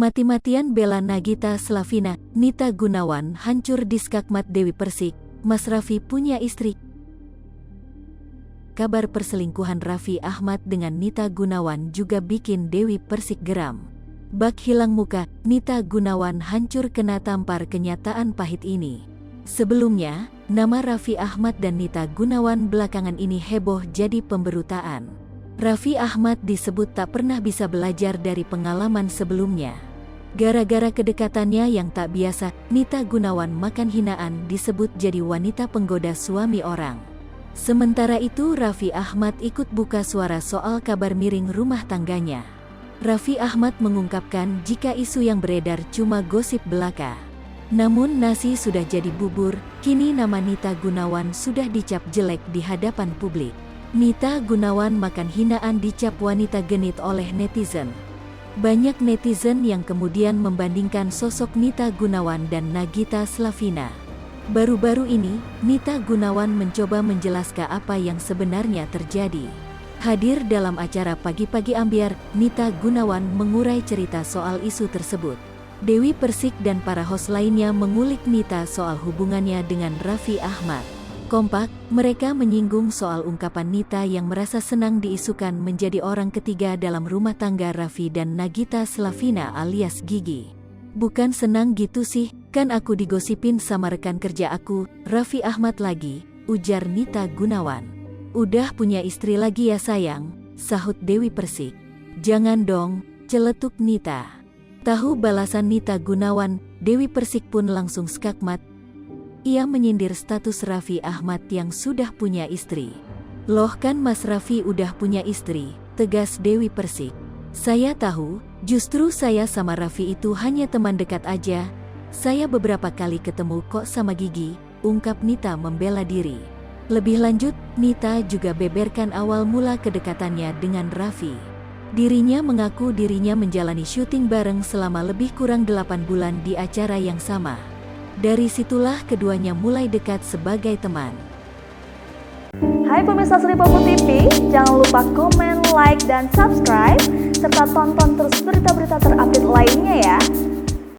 Mati-matian bela Nagita Slavina, Nita Gunawan hancur di skakmat Dewi Persik, Mas Raffi punya istri. Kabar perselingkuhan Raffi Ahmad dengan Nita Gunawan juga bikin Dewi Persik geram. Bak hilang muka, Nita Gunawan hancur kena tampar kenyataan pahit ini. Sebelumnya, nama Raffi Ahmad dan Nita Gunawan belakangan ini heboh jadi pemberutaan. Raffi Ahmad disebut tak pernah bisa belajar dari pengalaman sebelumnya. Gara-gara kedekatannya yang tak biasa, Nita Gunawan makan hinaan disebut jadi wanita penggoda suami orang. Sementara itu Raffi Ahmad ikut buka suara soal kabar miring rumah tangganya. Raffi Ahmad mengungkapkan jika isu yang beredar cuma gosip belaka. Namun nasi sudah jadi bubur, kini nama Nita Gunawan sudah dicap jelek di hadapan publik. Nita Gunawan makan hinaan dicap wanita genit oleh netizen. Banyak netizen yang kemudian membandingkan sosok Nita Gunawan dan Nagita Slavina. Baru-baru ini, Nita Gunawan mencoba menjelaskan apa yang sebenarnya terjadi. Hadir dalam acara Pagi-Pagi Ambyar, Nita Gunawan mengurai cerita soal isu tersebut. Dewi Persik dan para host lainnya mengulik Nita soal hubungannya dengan Raffi Ahmad. Kompak, mereka menyinggung soal ungkapan Nita yang merasa senang diisukan menjadi orang ketiga dalam rumah tangga Raffi dan Nagita Slavina alias Gigi. Bukan senang gitu sih, kan aku digosipin sama rekan kerja aku, Raffi Ahmad lagi, ujar Nita Gunawan. Udah punya istri lagi ya sayang, sahut Dewi Persik. Jangan dong, celetuk Nita. Tahu balasan Nita Gunawan, Dewi Persik pun langsung skakmat. Ia menyindir status Raffi Ahmad yang sudah punya istri. Loh kan Mas Raffi udah punya istri, tegas Dewi Persik. Saya tahu, justru saya sama Raffi itu hanya teman dekat aja. Saya beberapa kali ketemu kok sama Gigi, ungkap Nita membela diri. Lebih lanjut, Nita juga beberkan awal mula kedekatannya dengan Raffi. Dirinya mengaku dirinya menjalani syuting bareng selama lebih kurang 8 bulan di acara yang sama. Dari situlah keduanya mulai dekat sebagai teman. Hai pemirsa Sri Popo TV, jangan lupa komen, like, dan subscribe, serta tonton terus berita-berita terupdate lainnya ya.